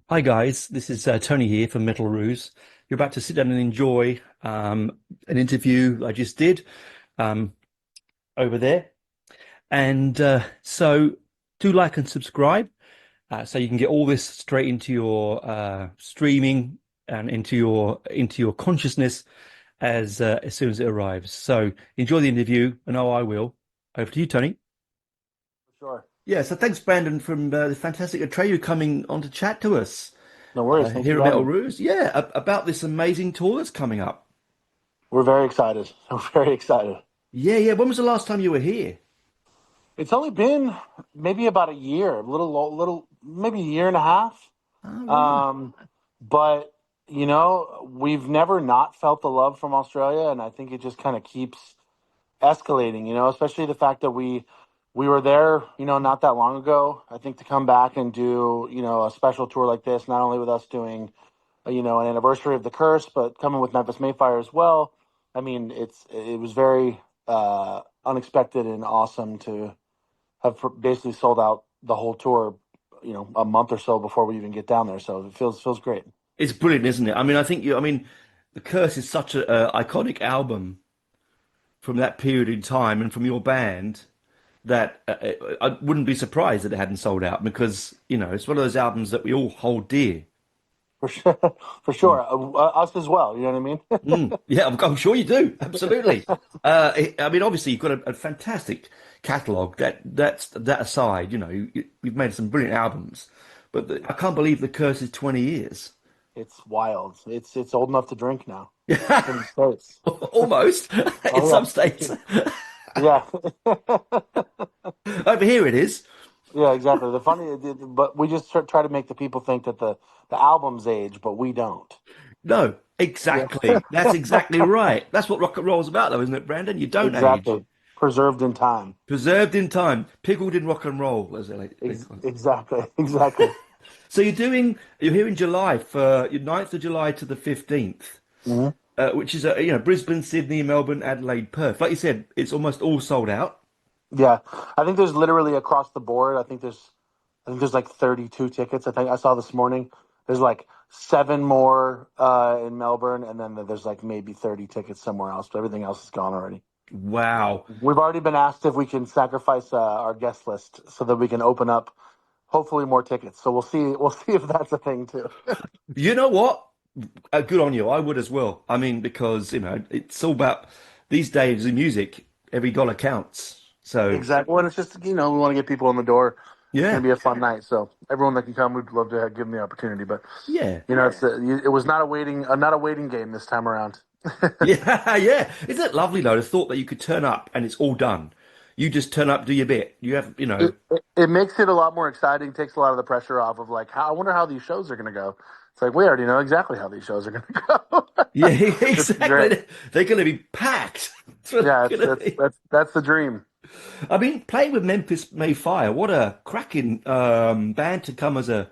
Hi guys, this is Tony here from Metal Roos. You're about to sit down and enjoy an interview I just did um, over there. And so do like and subscribe so you can get all this straight into your streaming and into your consciousness as soon as it arrives. So enjoy the interview, and I will. Over to you, Tony. Sure. Yeah, so thanks, Brandon, from the fantastic Atreyu coming on to chat to us. No worries. Thanks Here for at having Metal me. Ruse. Yeah, about this amazing tour that's coming up. We're very excited. We're very excited. Yeah, yeah. When was the last time you were here? It's only been maybe about a year, maybe a year and a half. Oh, right. Um, but we've never not felt the love from Australia, and I think it just kind of keeps escalating. Especially the fact that we were there, not that long ago. I think to come back and do, a special tour like this, not only with us doing an anniversary of the curse, but coming with Memphis Mayfire as well. I mean, it was very unexpected and awesome to have basically sold out the whole tour, a month or so before we even get down there. So it feels great. It's brilliant, isn't it? I mean, I think you. I mean, The Curse is such a iconic album from that period in time and from your band that I wouldn't be surprised that it hadn't sold out because it's one of those albums that we all hold dear. For sure, for Mm. sure. Us as well. You know what I mean? Yeah, I'm sure you do. Absolutely. I mean, obviously, you've got a fantastic catalogue. That aside, you've made some brilliant albums, but I can't believe The Curse is 20 years. It's wild. It's old enough to drink now in the States. Almost in Oh some yeah, states. yeah. Over here, it is. Yeah, exactly. But we just try to make the people think that the albums age, but we don't. No, Yeah, exactly. That's exactly right. That's what rock and roll is about, though, isn't it, Brandon? You don't age. exactly. Preserved in time. Preserved in time, pickled in rock and roll, as they call it. Exactly. Exactly. So you're here in July for your 9th of July to the 15th, hmm which is Brisbane, Sydney, Melbourne, Adelaide, Perth. Like you said, it's almost all sold out. Yeah, I think there's literally across the board. I think there's like 32 tickets. I think I saw this morning. There's like seven more in Melbourne, and then there's like maybe 30 tickets somewhere else. But everything else is gone already. Wow. We've already been asked if we can sacrifice our guest list so that we can open up hopefully more tickets. So we'll see. We'll see if that's a thing too. You know what? Good on you. I would as well. I mean, because it's all about these days in music. Every dollar counts. So Exactly. Well, it's just we want to get people in the door. It's going yeah, to be a fun night. So everyone that can come, we'd love to give them the opportunity. But yeah, it was not a waiting game this time around. yeah, yeah. Isn't it lovely though? The thought that you could turn up and it's all done. You just turn up, do your bit. You have. It makes it a lot more exciting. Takes a lot of the pressure off of like how I wonder how these shows are going to go. It's like we already know exactly how these shows are going to go. Yeah, It's great. exactly. They're going to be packed. That's what Yeah, they're it's going to that's be. that's that's the dream. I mean, playing with Memphis Mayfire, what a cracking band to come as a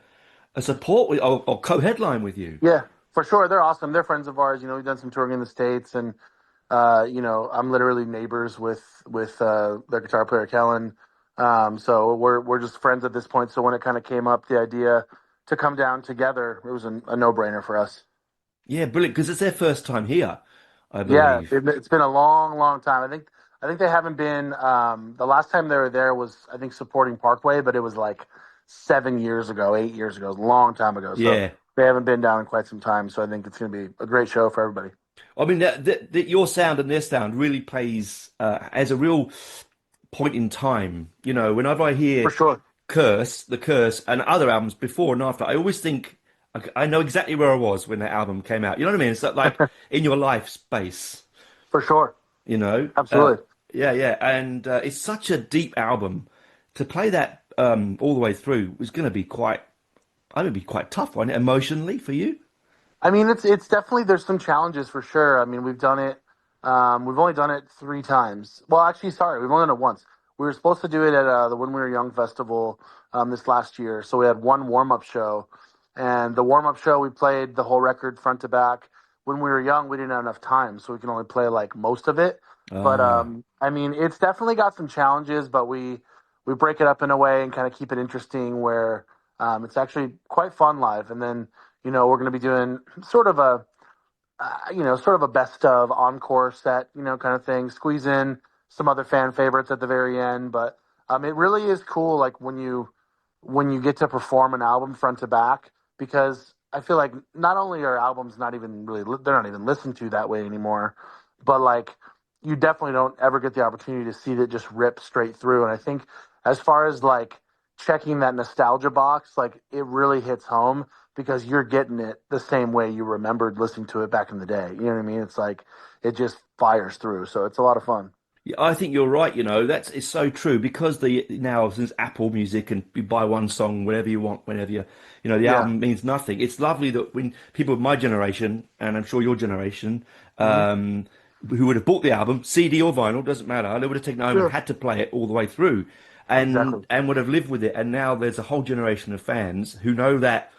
support with, or co-headline with you. Yeah, for sure. They're awesome. They're friends of ours. We've done some touring in the States, and I'm literally neighbors with their guitar player Kellen. So we're just friends at this point. So when it kind of came up, the idea to come down together, it was a no-brainer for us. Yeah, brilliant, because it's their first time here, I Yeah, believe. it's been a long, long time. I think they haven't been. The last time they were there was I think supporting Parkway, but it was like 7 years ago, 8 years ago, it was a long time ago. So Yeah. they haven't been down in quite some time. So I think it's going to be a great show for everybody. I mean, that your sound and their sound really plays as a real point in time. Whenever I For hear sure, The Curse, and other albums before and after, I always think I know exactly where I was when that album came out. You know what I mean? It's like in your life space, for sure, you know? absolutely. Yeah, yeah. And it's such a deep album. To play that all the way through was going to be I would be quite tough, wasn't it, emotionally for you? I mean, it's definitely there's some challenges for sure. I mean, we've done it. We've only done it three times. Well, actually, sorry, we've only done it once. We were supposed to do it at the When We Were Young festival this last year. So we had one warm up show, and the warm up show we played the whole record front to back. When we were young, we didn't have enough time, so we can only play like most of it. But Ah, I mean, it's definitely got some challenges, but we break it up in a way and kind of keep it interesting where. It's actually quite fun live. And then, we're going to be doing sort of a best of encore set, kind of thing. Squeeze in some other fan favorites at the very end, but it really is cool, like when you get to perform an album front to back, because I feel like not only are albums not even really they're not even listened to that way anymore, but like you definitely don't ever get the opportunity to see that just rip straight through. And I think as far as like checking that nostalgia box, like it really hits home because you're getting it the same way you remembered listening to it back in the day. You know what I mean? It's like it just fires through. So it's a lot of fun. Yeah, I think you're right. That's it's so true because the now since Apple Music and you buy one song whenever you want, whenever the Yeah. album means nothing. It's lovely that when people of my generation, and I'm sure your generation, Hmm. who would have bought the album, CD or vinyl, doesn't matter, they would have taken it home and Sure. had to play it all the way through, Exactly. and would have lived with it. And now there's a whole generation of fans who know that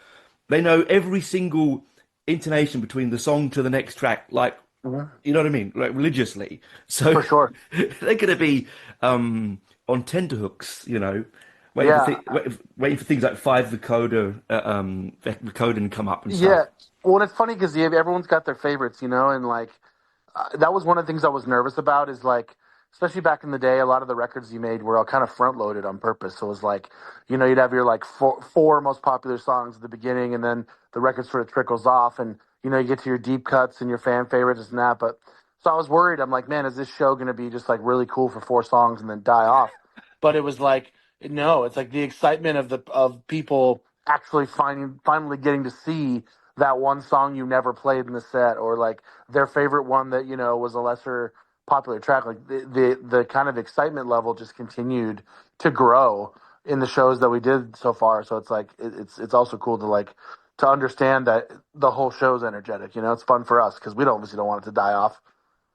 they know every single intonation between the song to the next track, like Hmm. you know what I mean? Like religiously. So For sure. they're going to be on tenterhooks, waiting for Yeah. th waiting for things like five vocoder, vocoding come up and Yeah. stuff. Well, it's funny because everyone's got their favorites, and like that was one of the things I was nervous about is like, especially back in the day, a lot of the records you made were all kind of front loaded on purpose. So it was like, you'd have your like four most popular songs at the beginning, and then the record sort of trickles off, and you get to your deep cuts and your fan favorites and that. But so I was worried. I'm like, man, is this show going to be just like really cool for four songs and then die off? But it was like, no, it's like the excitement of people actually finally getting to see that one song you never played in the set, or like their favorite one that was a lesser popular track. Like the kind of excitement level just continued to grow in the shows that we did so far. So it's like it's also cool to like to understand that the whole show's energetic. It's fun for us because we don't obviously don't want it to die off.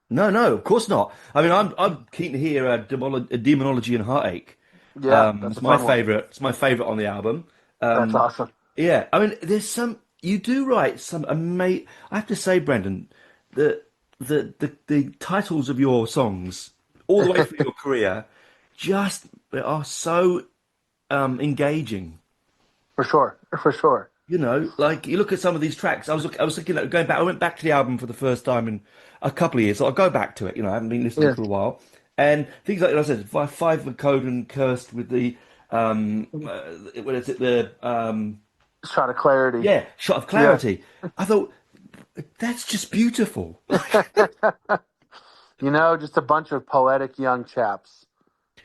No, no, of course not. I mean, I'm keen to hear Demonology and Heartache. Yeah, that's a It's my fun one. favorite. It's my favorite on the album. That's Um, awesome. yeah, I mean, there's some you do write some amazing. I have to say, Brendan, the the titles of your songs all the way through your career just are so engaging. For sure, for sure. Like you look at some of these tracks. I was looking at going back. I went back to the album for the first time in a couple of years. So I'll go back to it. I haven't been listening Yeah, for a while, and things like I said, five with code and cursed with the what is it? The shot of clarity. yeah, shot of Yeah. clarity. I thought that's just beautiful. Just a bunch of poetic young chaps.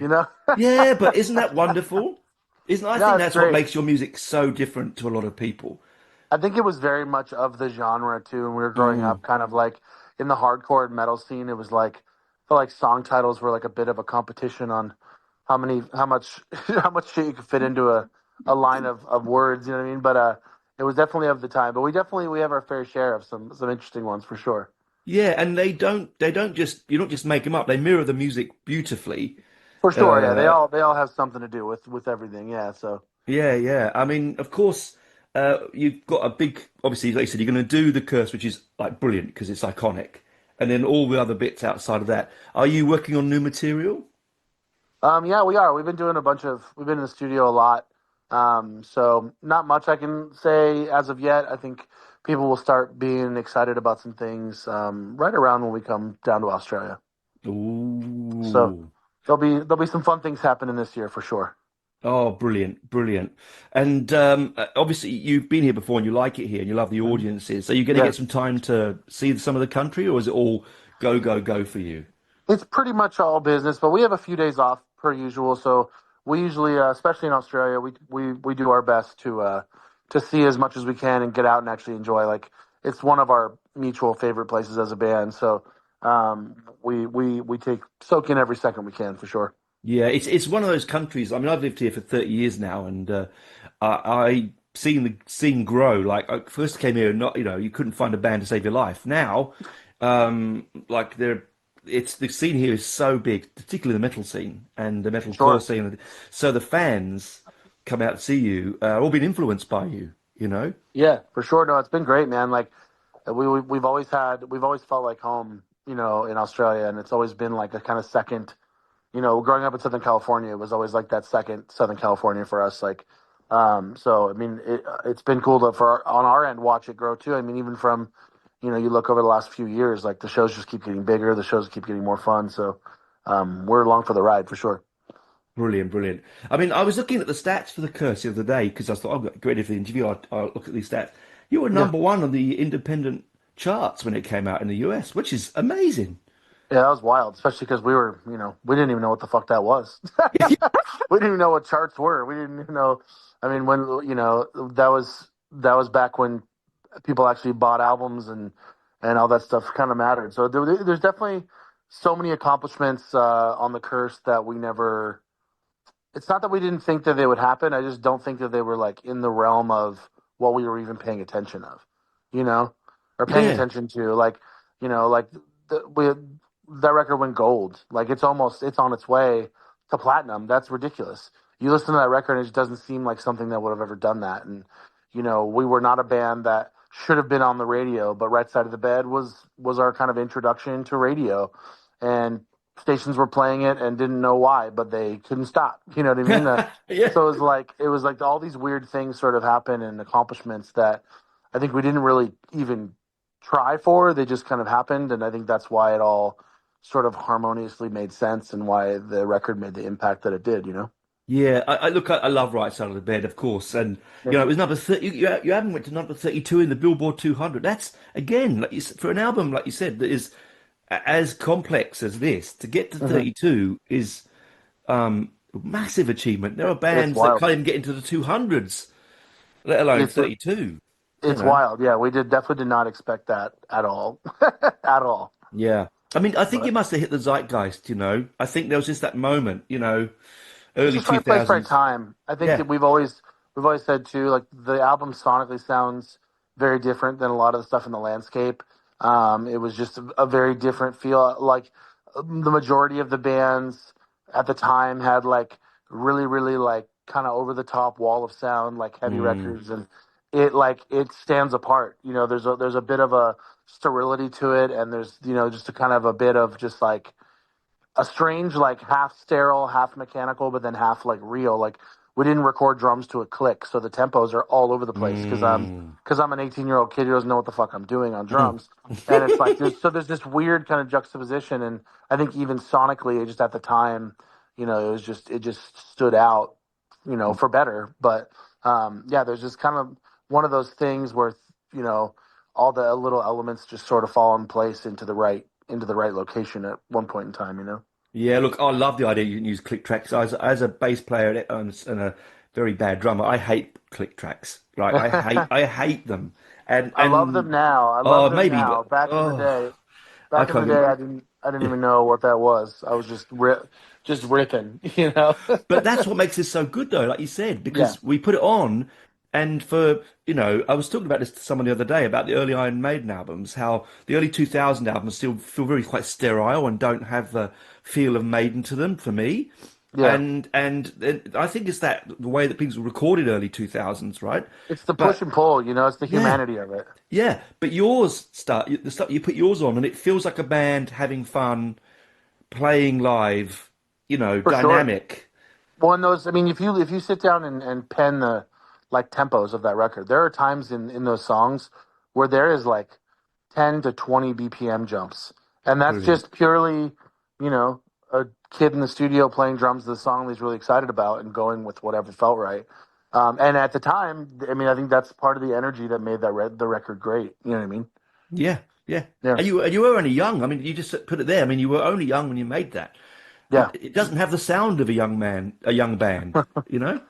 You know? Yeah, but isn't that wonderful? Isn't I No, think it's that's what great. makes your music so different to a lot of people. I think it was very much of the genre too. When we were growing Mm. up, kind of like in the hardcore and metal scene, it was like I felt like song titles were like a bit of a competition on how much, how much shit you could fit into a line of words. You know what I mean? But it was definitely of the time. But we have our fair share of some interesting ones for sure. Yeah, and they don't just you don't just make them up. They mirror the music beautifully. For sure, yeah. They Uh, all they all have something to do with everything. Yeah. So yeah, yeah. I mean, of course, you've got a big. Obviously, like you said, you're going to do the curse, which is like brilliant because it's iconic, and then all the other bits outside of that. Are you working on new material? yeah, we are. We've been in the studio a lot. So not much I can say as of yet. I think people will start being excited about some things right around when we come down to Australia. So Ooh. there'll be some fun things happening this year for sure. Oh, brilliant, brilliant. And obviously, you've been here before and you like it here and you love the Mhm. audiences. So you're going to get Yes, some time to see some of the country, or is it all go, go, go for you? it's pretty much all business, but we have a few days off per usual. So we usually, especially in Australia, we do our best to see as much as we can and get out and actually enjoy. Like it's one of our mutual favorite places as a band. So we take soak in every second we can for sure. Yeah, it's one of those countries. I mean, I've lived here for 30 years now, and I seen the scene grow. Like I first came here, and not you couldn't find a band to save your life. Now, like it's the scene here is so big, particularly the metal scene and the metalcore Sure. scene. So the fans come out to see you, all been influenced by you. You know. Yeah, for sure. No, it's been great, man. Like we've always felt like home, in Australia, and it's always been like a kind of second. Growing up in Southern California, it was always like that second Southern California for us. Like So I mean, it's been cool to on our end watch it grow too. I mean, even from, you look over the last few years, like the shows just keep getting bigger, the shows keep getting more fun. So we're along for the ride for sure. Brilliant, brilliant. I mean, I was looking at the stats for the Curse the other day because I thought, I'll get ready for the interview. I'll look at these stats. You were Yeah, number one on the independent charts when it came out in the US, which is amazing. yeah, that was wild, especially because we didn't even know what the fuck that was. We didn't even know what charts were. We didn't even know. I mean, when that was back when people actually bought albums and all that stuff kind of mattered. So there's definitely so many accomplishments on the Curse that we never. It's not that we didn't think that they would happen. I just don't think that they were like in the realm of what we were even paying attention of, you know, or paying Yeah, attention to. Like we that record went gold. Like it's on its way to platinum. That's ridiculous. You listen to that record and it just doesn't seem like something that would have ever done that. And we were not a band that should have been on the radio, but Right Side of the Bed was our kind of introduction to radio, and stations were playing it and didn't know why, but they couldn't stop. You know what I mean? yeah. So it was like all these weird things sort of happen and accomplishments that I think we didn't really even try for. They just kind of happened, and I think that's why it all sort of harmoniously made sense and why the record made the impact that it did. Yeah, I love Right Side of the Bed, of course, and Me it too. was number 30. You haven't went to number 32 in the Billboard 200. That's again, like for an album like you said that is as complex as this to get to Hmm. 32 is a massive achievement. There are It's bands that wild. can't even get into the 200s, let alone It's 32. You it's know. wild. Yeah, we definitely did not expect that at all, at all. Yeah. I mean, I think it But must have hit the zeitgeist. I think there was just that moment, it's early just right place, right 2000s. time. I think Yeah. that we've always said too, like the album sonically sounds very different than a lot of the stuff in the landscape. It was just a very different feel. Like the majority of the bands at the time had like really, really like kind of over the top wall of sound, like heavy Mm, records, and it stands apart. There's a bit of a sterility to it, and there's just a kind of a bit of just like a strange like half sterile, half mechanical, but then half like real. Like we didn't record drums to a click, so the tempos are all over the place mm, because I'm an 18-year-old kid who doesn't know what the fuck I'm doing on mm. drums, and it's like there's this weird kind of juxtaposition, and I think even sonically, just at the time, it just stood out, for better. But yeah, there's just kind of one of those things where you know all the little elements just sort of fall in place into the right location at one point in time. Yeah, look, I love the idea you can use click tracks. As a bass player and a very bad drummer, I hate click tracks. Right, I hate them. And I love them now. I love oh, them maybe, now. Back in the oh, day, I back in the can't. day, I didn't even know what that was. I was just ripping, But that's what makes this so good, though, like you said, Yeah, because we put it on, and I was talking about this to someone the other day about the early Iron Maiden albums, how the early 2000 albums still feel very quite sterile and don't have the feel of Maiden to them for me. yeah. And I think it's that the way that things were recorded early 2000s, right? It's the push But and pull. It's the yeah, humanity of it. yeah. But the stuff you put yours on, and it feels like a band having fun, playing live, For sure. dynamic. One of those. I mean, if you sit down and pen the like tempos of that record, there are times in those songs where there is like 10 to 20 BPM jumps, and that's Brilliant. just purely, a kid in the studio playing drums to the song that he's really excited about and going with whatever felt right. And at the time, I mean, I think that's part of the energy that made the record great. You know what I mean? Yeah, yeah. Yeah, And you were only young. I mean, you just put it there. I mean, you were only young when you made that. And yeah. it doesn't have the sound of a young man, a young band, you know?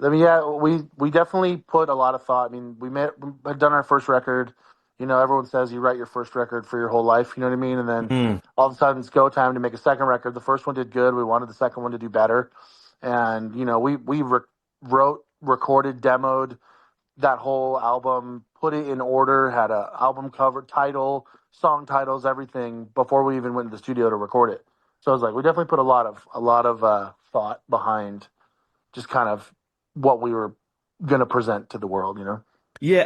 I mean, yeah, we definitely put a lot of thought. I mean, we had done our first record. Everyone says you write your first record for your whole life. You know what I mean? And then Mm, all of a sudden it's go time to make a second record. The first one did good. We wanted the second one to do better, and wrote, recorded, demoed that whole album, put it in order, had a album cover, title, song titles, everything before we even went to the studio to record it. So I was like, we definitely put a lot of thought behind just kind of what we were going to present to the world. yeah,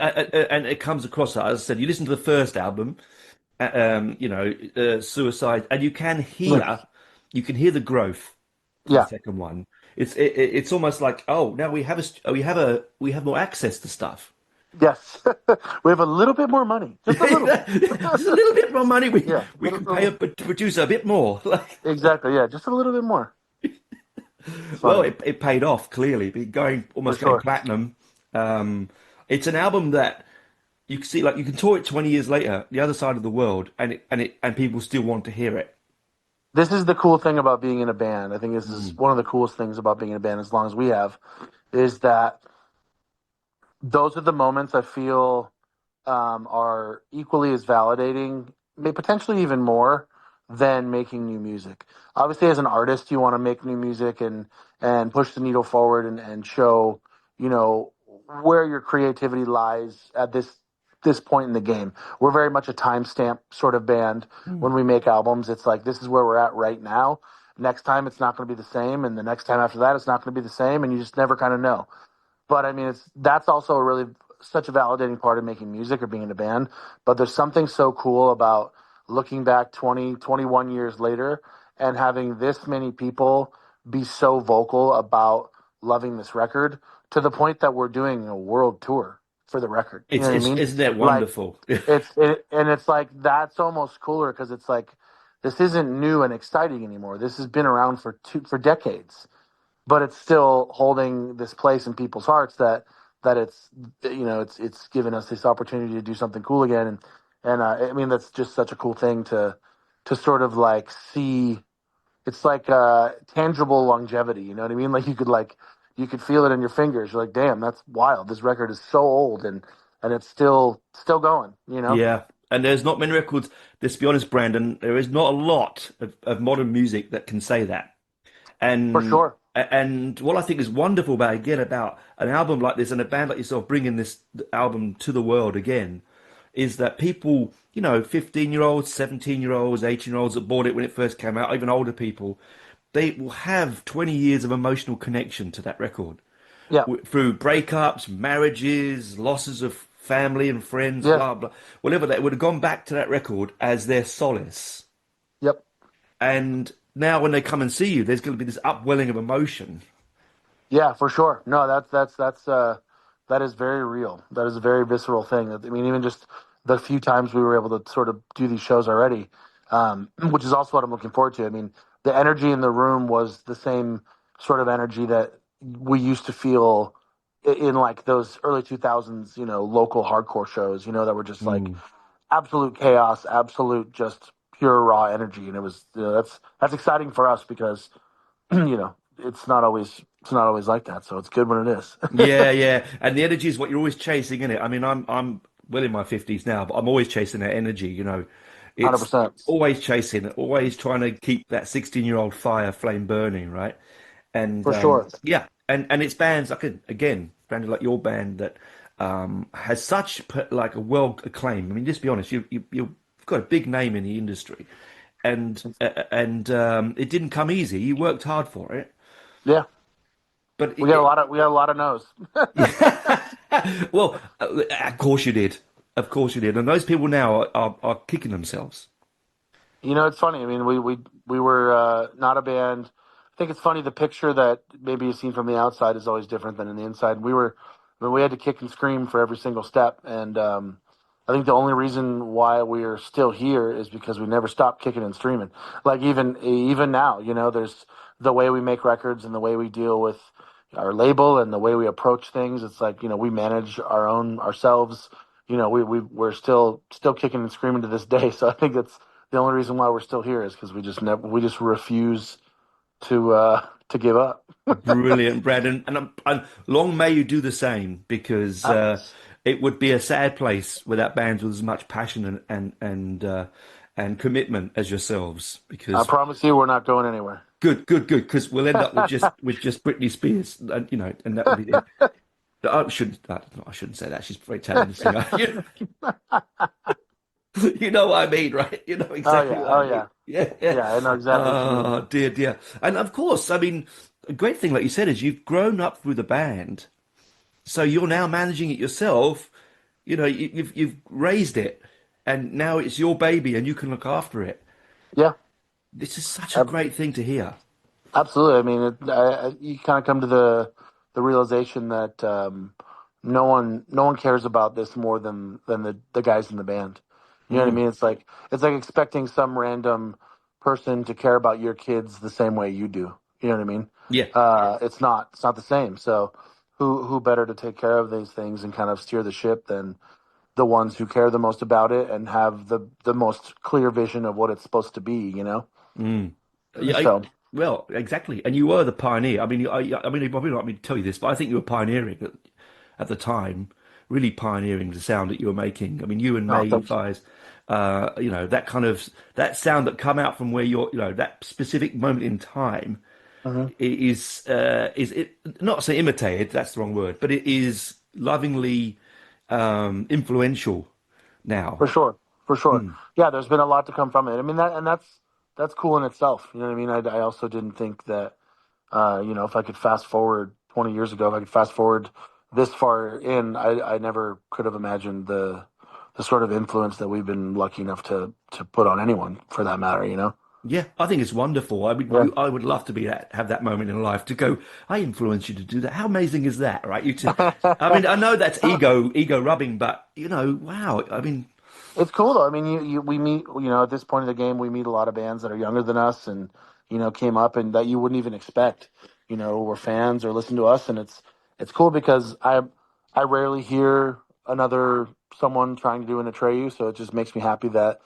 and it comes across, as I said, you listen to the first album, Suicide, and you can hear the growth. to the Yeah. second one. It's almost like, oh, now we have more access to stuff. Yes. We have a little bit more money, just a little bit. Just a little bit more money. Yeah. We can pay a producer a bit more. Like, Exactly. Yeah. Just a little bit more. It's well, funny it paid off clearly. for Almost going sure. platinum. It's an album that you can see, like you can tour it 20 years later, the other side of the world, and people still want to hear it. This is the cool thing about being in a band. I think this is Mm, one of the coolest things about being in a band, as long as we have, is that those are the moments I feel are equally as validating, potentially even more than making new music. Obviously, as an artist, you want to make new music and push the needle forward and show, you know, where your creativity lies at this point in the game. We're very much a timestamp sort of band. mm. When we make albums, it's like this is where we're at right now. Next time it's not going to be the same, and the next time after that it's not going to be the same, and you just never kind of know. But I mean, it's that's also a really such a validating part of making music or being in a band. But there's something so cool about looking back 20, 21 years later and having this many people be so vocal about loving this record to the point that we're doing a world tour for the record. You know what I It's mean? isn't that Like wonderful? and it's like that's almost cooler because it's like this isn't new and exciting anymore. This has been around for decades, but it's still holding this place in people's hearts that it's it's given us this opportunity to do something cool again, and I mean that's just such a cool thing to sort of like see. It's like tangible longevity. You know what I mean? Like you could feel it in your fingers. You're like, damn, that's wild. This record is so old and it's still going. You know, Yeah, and there's not many records. Let's be honest, Brandon. There is not a lot of modern music that can say that. for And sure. and what I think is wonderful about an album like this and a band like yourself bringing this album to the world again is that people, 15-year-olds, 17-year-olds, 18-year-olds that bought it when it first came out, even older people, they will have 20 years of emotional connection to that record Yeah. through breakups, marriages, losses of family and friends, Yeah. blah blah, whatever. They would have gone back to that record as their solace. Yep. And now when they come and see you, there's going to be this upwelling of emotion. Yeah, for sure. No, that is very real. That is a very visceral thing. I mean, even just the few times we were able to sort of do these shows already, which is also what I'm looking forward to. I mean, the energy in the room was the same sort of energy that we used to feel in like those early 2000s, local hardcore shows, that were just like Mm. absolute chaos, absolute just pure raw energy, and it was that's exciting for us because it's not always like that. So it's good when it is. Yeah, yeah. And the energy is what you're always chasing, isn't it? I mean, I'm well in my 50s now, but I'm always chasing that energy. It's 100%. always chasing it, always trying to keep that 16-year-old fire flame burning, right? And For sure. yeah, and it's bands like again, band like your band that has such like a world acclaim. I mean, just be honest, you've got a big name in the industry, and it didn't come easy. You worked hard for it, Yeah. but We got a lot of no's. well, of course you did, of course you did, and those people now are kicking themselves. It's funny. I mean, we were not a band. I think it's funny. The picture that maybe you've seen from the outside is always different than in the inside. I mean, we had to kick and scream for every single step, and I think the only reason why we are still here is because we never stopped kicking and streaming. Like even now, there's the way we make records and the way we deal with our label and the way we approach things. It's like we manage our own ourselves. We're still kicking and screaming to this day. So I think that's the only reason why we're still here is because we just refuse to give up. Brilliant, Brad, and long may you do the same because I, it would be a sad place without bands with as much passion and commitment as yourselves. I Because promise you, we're not going anywhere. good, because we'll end up with just Britney Spears, and that would be it. I shouldn't say that. She's a very talented singer. You know what I mean, right? You know Oh exactly yeah, what I oh mean. yeah, Yeah, yeah. yeah. I know exactly what you mean. Oh dear, dear. And of course, I mean, a great thing, like you said, is you've grown up with the band, so you're now managing it yourself. You've raised it, and now it's your baby, and you can look after it. Yeah, This is such a ab- great thing to hear. Absolutely. I mean, you kind of come to the realization that no one cares about this more than the guys in the band. You know what I Mm. mean? It's like expecting some random person to care about your kids the same way you do. You know what I mean? Yeah. It's not the same. So who better to take care of these things and kind of steer the ship than the ones who care the most about it and have the most clear vision of what it's supposed to be, you know? Mm. Yeah, So well, exactly. And you were the pioneer. I mean, you probably not me to tell you this, but I think you were pioneering at the time, really pioneering the sound that you were making. I mean, you and no, thank you. MEMPHIS, that kind of that sound that come out from where you're, that specific moment in time Mhm. is it not say imitated, that's the wrong word, but it is lovingly influential now. For sure, for sure. Mm. Yeah, there's been a lot to come from it. I mean that's cool in itself. You know what I mean? I also didn't think that if I could fast forward 20 years ago, if I could fast forward this far in, I never could have imagined the sort of influence that we've been lucky enough to put on anyone for that matter. You know? Yeah, I think it's wonderful. I mean, Yeah. I would love to have that moment in life to go. I influenced you to do that. How amazing is that, right? I mean, I know that's ego rubbing, but wow. I mean, It's cool though. I mean, we meet, at this point of the game, we meet a lot of bands that are younger than us and, came up and that you wouldn't even expect, were fans or listen to us. And it's cool because I rarely hear another someone trying to do an Atreyu. So it just makes me happy that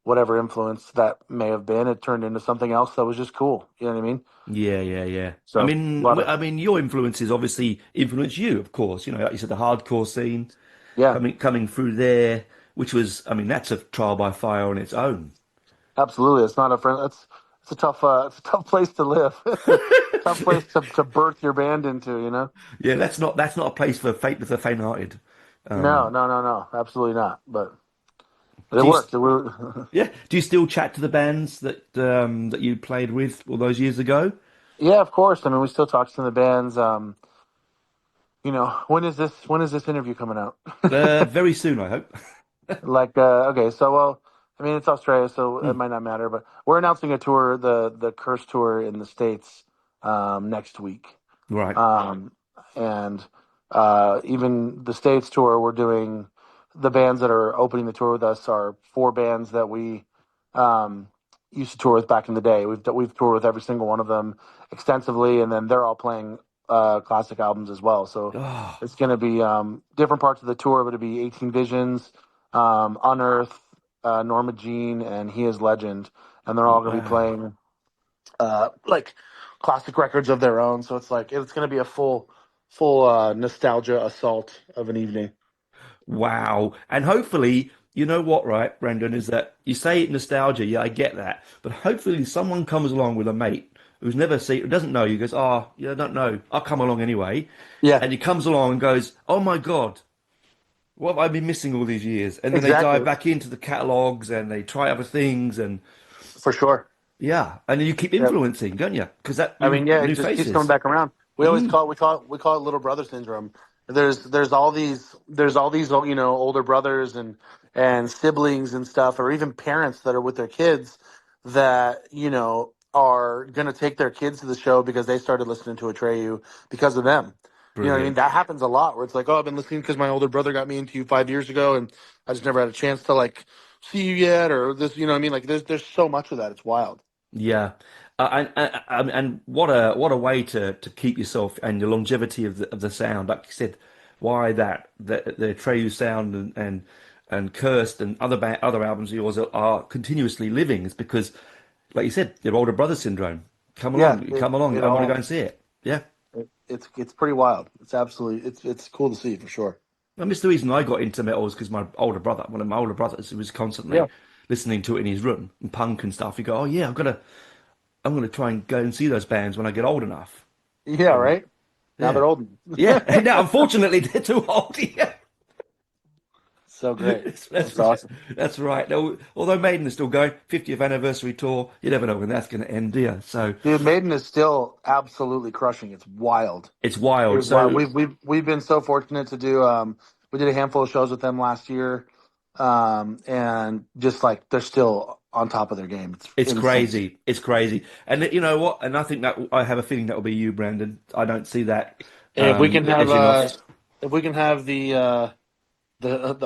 whatever influence that may have been, it turned into something else that was just cool. You know what I mean? yeah, yeah, yeah. I So a mean, lot of, your influences obviously influence you, of course. Like you said, the hardcore scene yeah, coming through there, which was, I mean, that's a trial by fire on its own. absolutely. It's not a friend. It's a tough place to live. Tough place to birth your band into, you know? Yeah, that's not a place for the faint-hearted. No, Um, no, no, no, absolutely not. But it do you? worked. It worked. Yeah. Do you still chat to the bands that you played with all those years ago? Yeah, of course. I mean, we still talk to the bands. When is this interview coming out? Very soon, I hope. Like, okay, so well, I mean, it's Australia, so it Hmm. might not matter. But we're announcing a tour, the Curse tour in the States, next week. Right. Um, and even the States tour, we're doing the bands that are opening the tour with us are four bands that we um, used to tour with back in the day. We've toured with every single one of them extensively, and then they're all playing classic albums as well. So Oh, it's going to be different parts of the tour, but it'll be 18 Visions, Unearth, Norma Jean, and He Is Legend, and they're all going to be wow. playing like classic records of their own. So it's going to be a full nostalgia assault of an evening. Wow. And hopefully, you know what, right, Brendan, is that you say nostalgia, yeah, I get that. But hopefully someone comes along with a mate who doesn't know you, goes, oh, yeah, I don't know. I'll come along anyway. Yeah, And he comes along and goes, oh my God, what have I been missing all these years? And then they dive exactly, back into the catalogs and they try other things and for sure. yeah. And then you keep Yeah. influencing, don't you? Because that I you mean, yeah, it new just keeps coming faces. back around. Mm, We call it little brother syndrome. There's all these older brothers and siblings and stuff, or even parents that are with their kids that are gonna take their kids to the show because they started listening to Atreyu because of them. You know what I mean? brilliant. That happens a lot where it's like, oh, I've been listening because my older brother got me into you 5 years ago, and I just never had a chance to like see you yet, or this. You know what I mean? Like, there's so much of that. It's wild. Yeah, and what a way to keep yourself and the longevity of the sound. Like you said, why the Atreyu sound and Cursed and other albums of yours are continuously living is because, like you said, your older brother syndrome. Yeah, Come along. it I want to go all and see it. Yeah. it's pretty wild. It's absolutely it's cool to see for sure. I mean, it's the reason I got into metal is because one of my older brothers, who was Yeah, constantly listening to it in his room and punk and stuff. He go, oh yeah, I'm gonna try and go and see those bands when I get old enough. yeah, And right. Now yeah, they're old. yeah. Now, unfortunately, they're too old. Yeah, So great. that's That's right. awesome, That's right. Although Maiden is still going, 50th anniversary tour. You never know when that's going to end, do you? So dude. Maiden is still absolutely crushing. It's wild. it's wild. It's wild. So We've been so fortunate to do. We did a handful of shows with them last year, and just like they're still on top of their game. It's It's insane. crazy. It's crazy. And you know what? And I think that I have a feeling that will be you, Brandon. I don't see that If we can have edging off. if we can have the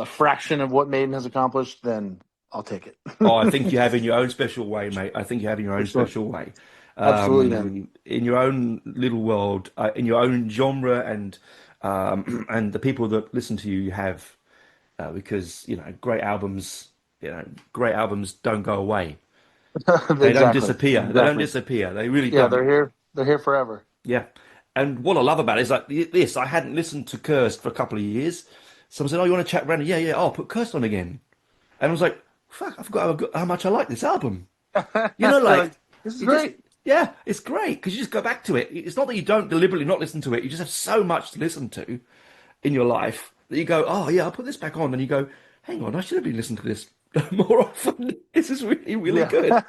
fraction of what Maiden has accomplished, then I'll take it. Oh, I think you have in your own special way, mate. I think you have in your For own sure. special way. Absolutely, man. In your own little world, in your own genre, and the people that listen to you, you have because great albums don't go away. They don't Exactly. disappear. They don't Exactly. disappear. They really Yeah, don't. they're here. They're here forever. Yeah. And what I love about it is like this. I hadn't listened to Cursed for a couple of years. Someone said, "Oh, you want to chat, Brandon?" Yeah, yeah. Oh, put Cursed on again. And I was like, "Fuck! I forgot how much I like this album." You're Like like, this is you just, great. yeah, it's great because you just go back to it. It's not that you don't deliberately not listen to it. You just have so much to listen to in your life that you go, "Oh yeah, I'll put this back on." And you go, "Hang on, I should have been listening to this more often. This is really, really Yeah. good."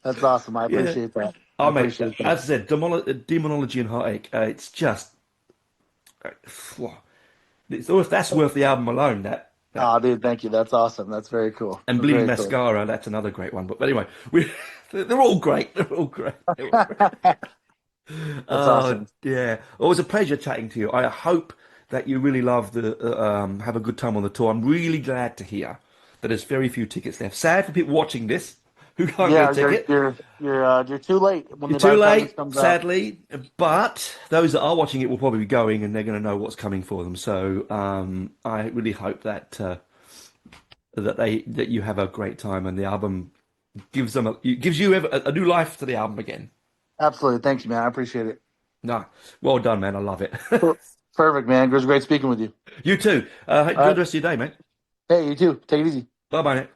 That's awesome. I Yeah. appreciate that. I Oh, mate, appreciate that. as I said, Demonology and Heartache, it's just, phew, that's worth the album alone. That Oh, dude, thank you. That's awesome. That's very cool. and That's Bleeding very cool. Mascara, that's another great one. But anyway, they're all great. They're all great. They're all great. That's Oh awesome. yeah, well, it was a pleasure chatting to you. I hope that you really love have a good time on the tour. I'm really glad to hear that there's very few tickets left. Sad for people watching this who can't get a Yeah, you're ticket. you're you're too late You're by too the time this late, comes out. sadly, but those that are watching it will probably be going and they're going to know what's coming for them. So I really hope that you have a great time and the album gives you a new life to the album again. Absolutely. Thank you, man. I appreciate it. No, well done, man. I love it. Per- Perfect, man. It was great speaking with you. You too. All Enjoy right. the rest of your day, mate. Hey, you too. Take it easy. Bye bye.